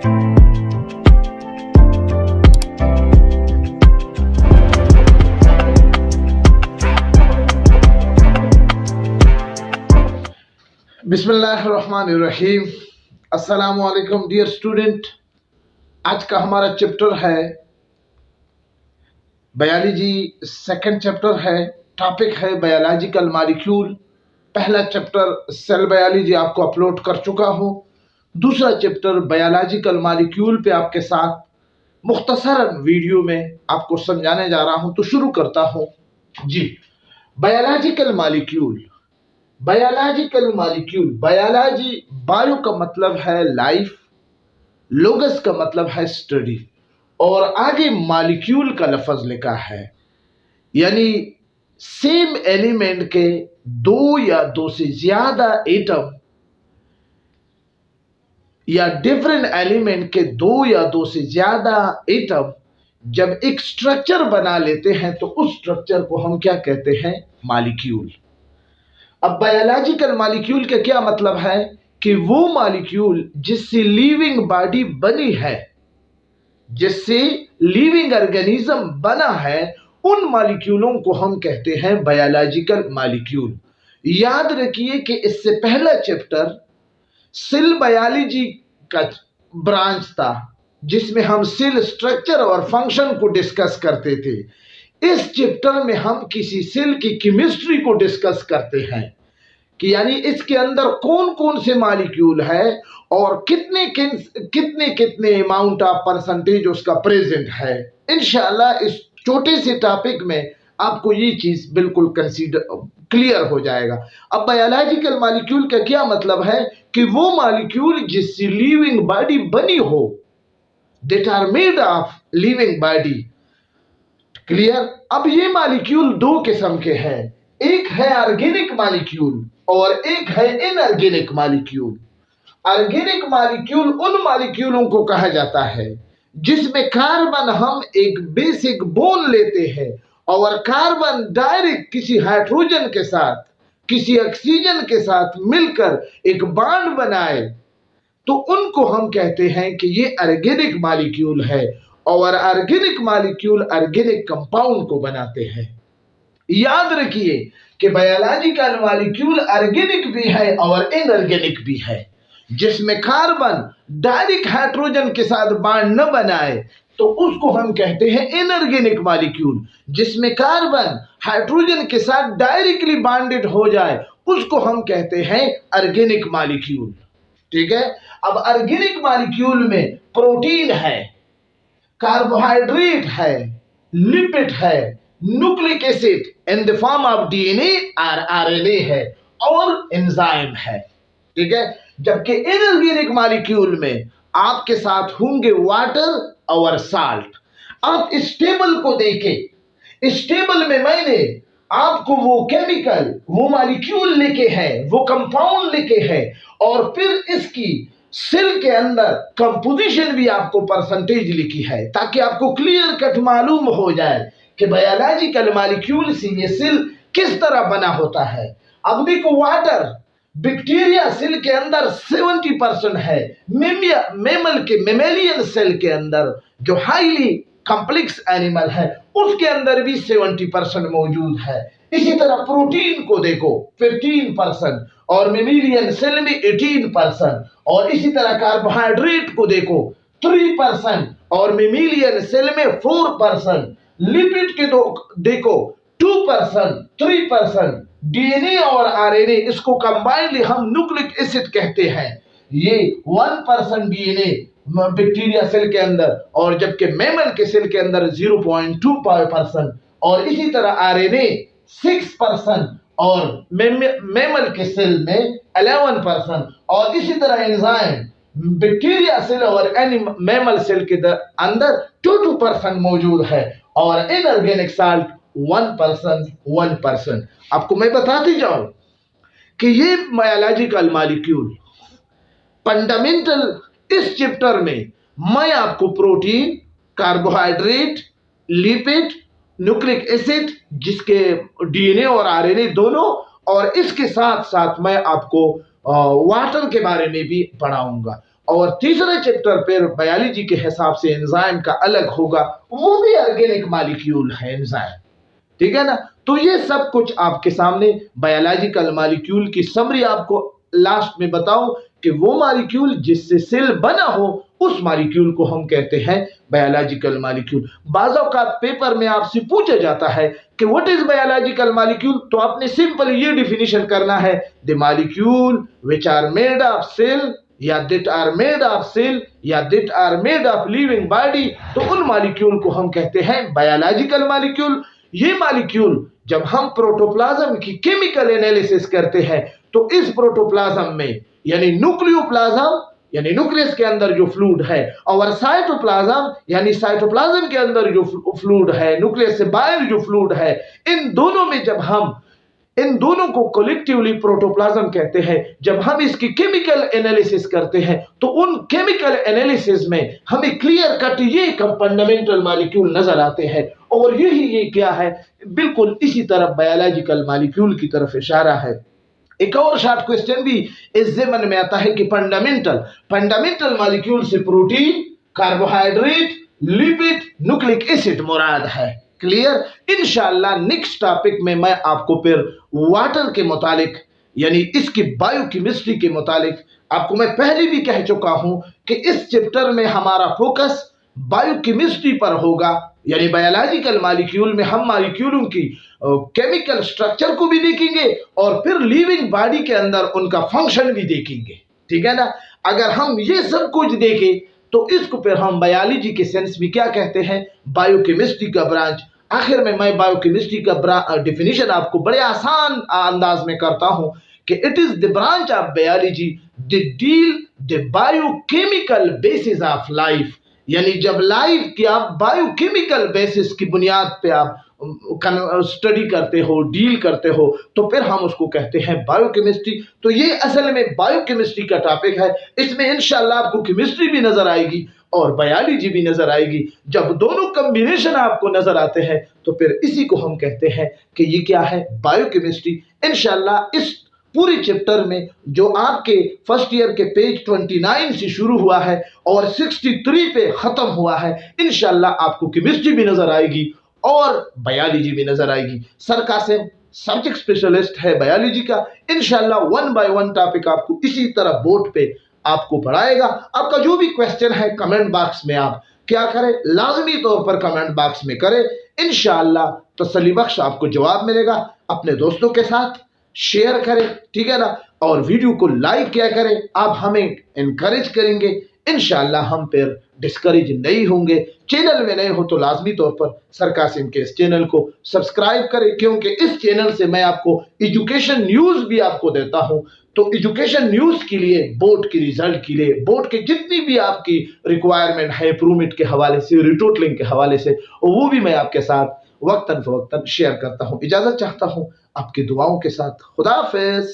बिस्मिल्लाहिर्रहमानिर्रहीम। अस्सलामु अलैकुम डियर स्टूडेंट। आज का हमारा चैप्टर है बायोलॉजी, सेकंड चैप्टर है। टॉपिक है बायोलॉजिकल मॉलिक्यूल। पहला चैप्टर सेल बायोलॉजी आपको अपलोड कर चुका हूँ। दूसरा चैप्टर बायोलॉजिकल मॉलिक्यूल पे आपके साथ मुख्तसरन वीडियो में आपको समझाने जा रहा हूँ। तो शुरू करता हूँ जी। Biological molecule, biological molecule, biology, bio का मतलब है लाइफ, लोगस का मतलब है स्टडी, और आगे मॉलिक्यूल का लफ्ज लिखा है, यानी सेम एलिमेंट के दो या दो से ज्यादा एटम या डिफरेंट एलिमेंट के दो या दो से ज्यादा एटम जब एक स्ट्रक्चर बना लेते हैं तो उस स्ट्रक्चर को हम क्या कहते हैं? मॉलिक्यूल। अब बायोलॉजिकल मॉलिक्यूल का क्या मतलब है कि वो मॉलिक्यूल जिससे लिविंग बॉडी बनी है, जिससे लिविंग ऑर्गेनिज्म बना है, उन मॉलिक्यूलों को हम कहते हैं बायोलॉजिकल मॉलिक्यूल। याद रखिए कि इससे पहला चैप्टर सेल बायोलॉजी का ब्रांच था जिसमें हम सेल स्ट्रक्चर और फंक्शन को डिस्कस करते थे। इस चैप्टर में हम किसी सेल की केमिस्ट्री को डिस्कस करते हैं कि यानी इसके अंदर कौन कौन से मॉलिक्यूल है और कितने कितने अमाउंट ऑफ परसेंटेज उसका प्रेजेंट है। इंशाल्लाह इस छोटे से टॉपिक में आपको ये चीज बिल्कुल क्लियर हो जाएगा। अब बायोलॉजिकल मॉलिक्यूल का क्या मतलब है कि वो मॉलिक्यूल जिससे लिविंग बॉडी बनी हो, that are made of living body. Clear? अब ये मॉलिक्यूल दो किस्म के हैं, एक है ऑर्गेनिक मॉलिक्यूल और एक है इनऑर्गेनिक मॉलिक्यूल। ऑर्गेनिक मॉलिक्यूल उन मॉलिक्यूलों को कहा जाता है जिसमें कार्बन हम एक बेसिक बोन लेते हैं और कार्बन डायरेक्ट किसी हाइड्रोजन के साथ, किसी ऑक्सीजन के साथ मिलकर एक बॉन्ड बनाए, तो उनको हम कहते हैं कि ये ऑर्गेनिक मॉलिक्यूल है। और ऑर्गेनिक मॉलिक्यूल ऑर्गेनिक कंपाउंड को बनाते हैं। याद रखिए कि बायोलॉजिकल मॉलिक्यूल ऑर्गेनिक भी है और इनऑर्गेनिक भी है। जिसमें कार्बन डायरेक्ट हाइड्रोजन के साथ बॉन्ड न बनाए तो उसको हम कहते हैं इनऑर्गेनिक मॉलिक्यूल। जिसमें कार्बन हाइड्रोजन के साथ डायरेक्टली बॉन्डेड हो जाए उसको हम कहते हैं ऑर्गेनिक मॉलिक्यूल। ठीक है? अब ऑर्गेनिक मॉलिक्यूल में प्रोटीन है, कार्बोहाइड्रेट है, लिपिड है, nucleic acid in the form of DNA और आरएनए है, और एंजाइम है। ठीक है? जबकि इनऑर्गेनिक मॉलिक्यूल में आपके साथ होंगे वाटर और साल्ट। आप इस टेबल को देखें, इस टेबल में मैंने आपको वो केमिकल, वो मॉलिक्यूल लिखे हैं, वो कंपाउंड लिखे हैं, और फिर इसकी सेल के अंदर कंपोजिशन भी आपको परसेंटेज लिखी है, ताकि आपको क्लियर कट मालूम हो जाए कि बायोलॉजिकल मॉलिक्यूल से ये सेल किस तरह बना होता है। अब देखो, वाटर, बैक्टीरिया सेल के अंदर 70% है, मेमेलियन सेल के अंदर जो हाईली कॉम्प्लेक्स एनिमल है उसके अंदर भी 70% मौजूद है। इसी तरह प्रोटीन को देखो 15% और मेमेलियन सेल में 18%, और इसी तरह कार्बोहाइड्रेट को देखो 3% और मेमेलियन सेल में 4%, लिपिड के देखो 2%, 3%, डीएनए और आरएनए इसको कंबाइंडली हम न्यूक्लिक एसिड कहते हैं, ये 1% डीएनए बैक्टीरिया सेल के अंदर, और जबकि मैमल के सेल के अंदर 0.25%, और इसी तरह आरएनए 6% और मैमल के सेल में 11%, और इसी तरह एंजाइम बैक्टीरिया सेल और मैमल सेल के अंदर 2% मौजूद है, और इनऑर्गेनिक साल्ट 1%। आपको मैं बताती जाऊं कि ये बायोलॉजिकल मॉलिक्यूल फंडामेंटल, इस चैप्टर में मैं आपको protein, carbohydrate, lipid, nucleic acid जिसके डीएनए और आरएनए दोनों, और इसके साथ साथ मैं आपको वाटर के बारे में भी पढ़ाऊंगा। और तीसरे चैप्टर पर बायोलॉजी के हिसाब से एंजाइम का अलग होगा, वो भी ऑर्गेनिक मॉलिक्यूल है एंजाइम, ठीक है ना। तो ये सब कुछ आपके सामने बायोलॉजिकल मॉलिक्यूल की समरी आपको लास्ट में बताऊं कि वो मॉलिक्यूल जिससे सेल बना हो उस मॉलिक्यूल को हम कहते हैं बायोलॉजिकल मॉलिक्यूल। बाज़ औक़ात पेपर में आपसे पूछा जाता है कि व्हाट इज बायोलॉजिकल मॉलिक्यूल, तो आपने सिंपल ये डिफिनेशन करना है, the molecule which are made of cell या that are made of cell या that are made of living body, तो उन मॉलिक्यूल को हम कहते हैं बायोलॉजिकल मॉलिक्यूल। ये मॉलिक्यूल जब हम प्रोटोप्लाज्म की केमिकल एनालिसिस करते हैं तो इस प्रोटोप्लाज्म में यानी न्यूक्लियोप्लाज्म यानी न्यूक्लियस के अंदर जो फ्लूइड है और साइटोप्लाज्म यानी साइटोप्लाज्म के अंदर जो फ्लूइड है, न्यूक्लियस से बाहर जो फ्लूइड है, इन दोनों में जब हम इन दोनों को कलेक्टिवली प्रोटोप्लाज्म कहते हैं। जब हम इसकी केमिकल एनालिसिस करते हैं तो उन केमिकल एनालिसिस में हमें क्लियर कट ये फंडामेंटल मॉलिक्यूल नजर आते हैं और यही ये क्या है, बिल्कुल इसी तरफ बायोलॉजिकल मॉलिक्यूल की तरफ इशारा है। एक और शॉर्ट क्वेश्चन भी इस ज़मन में आता है कि फंडामेंटल मॉलिक्यूल से protein, carbohydrate, lipid, nucleic acid मुराद है। क्लियर। इंशाअल्लाह नेक्स्ट टॉपिक में मैं आपको फिर वाटर के मुतालिक यानी इसकी बायोकेमिस्ट्री के मुतालिक, आपको मैं पहले भी कह चुका हूं कि इस चैप्टर में हमारा फोकस बायोकेमिस्ट्री पर होगा, यानी बायोलॉजिकल मॉलिक्यूल में हम मॉलिक्यूलों की केमिकल स्ट्रक्चर को भी देखेंगे और फिर लिविंग बॉडी के अंदर उनका फंक्शन भी देखेंगे, ठीक है ना। अगर हम ये सब कुछ देखें तो इसको फिर हम बायोलॉजी के सेंस में क्या कहते हैं, बायोकेमिस्ट्री का ब्रांच। आखिर में मैं बायोकेमिस्ट्री का डिफिनीशन आपको बड़े आसान अंदाज में करता हूं कि it is the branch of biology the deal the biochemical basis of life, यानी जब लाइफ की आप बायोकेमिकल बेसिस की बुनियाद पे आप स्टडी करते हो, डील करते हो, तो फिर हम उसको कहते हैं बायोकेमिस्ट्री। तो ये असल में बायोकेमिस्ट्री का टॉपिक है। इसमें इंशाल्लाह आपको केमिस्ट्री भी नजर आएगी और बायोलॉजी भी नजर आएगी। जब दोनों कॉम्बिनेशन आपको नजर आते हैं तो फिर इसी को हम कहते हैं कि ये क्या है, बायोकेमिस्ट्री। इंशाल्लाह इस पूरे चैप्टर में जो आपके फर्स्ट ईयर के पेज 29 से शुरू हुआ है और 63 पे खत्म हुआ है, इंशाल्लाह आपको केमिस्ट्री भी नजर आएगी और बायोलॉजी भी नजर आएगी। सर कासिम सब्जेक्ट स्पेशलिस्ट है बायोलॉजी का। इंशाल्लाह 1 बाय 1 टॉपिक आपको इसी तरह बोर्ड पे आपको पढ़ाएगा। आपका जो भी क्वेश्चन है कमेंट बॉक्स में आप क्या करें, लाजमी तौर पर कमेंट बॉक्स में करें। इंशाल्लाह तसल्ली बख्श आपको जवाब मिलेगा। अपने दोस्तों के साथ शेयर करें, ठीक है ना, और वीडियो को लाइक किया करें। आप हमें इनकरेज करेंगे, इंशाल्लाह हम फिर डिस्करेज नहीं होंगे। चैनल में नए हो तो लाजमी तौर पर सर कासिम के इस चैनल को सब्सक्राइब करें, क्योंकि इस चैनल से मैं आपको एजुकेशन न्यूज़ भी आपको देता हूं। तो एजुकेशन न्यूज़ के लिए, बोर्ड के रिजल्ट के लिए, बोर्ड के जितनी भी आपकी रिक्वायरमेंट है प्रूमिट के हवाले से, रिटोटलिंग के हवाले से, वो भी मैं आपके साथ वक्तन फवक्तन शेयर करता हूं। इजाज़त चाहता हूं आपकी दुआओं के साथ। खुदा हाफिज़।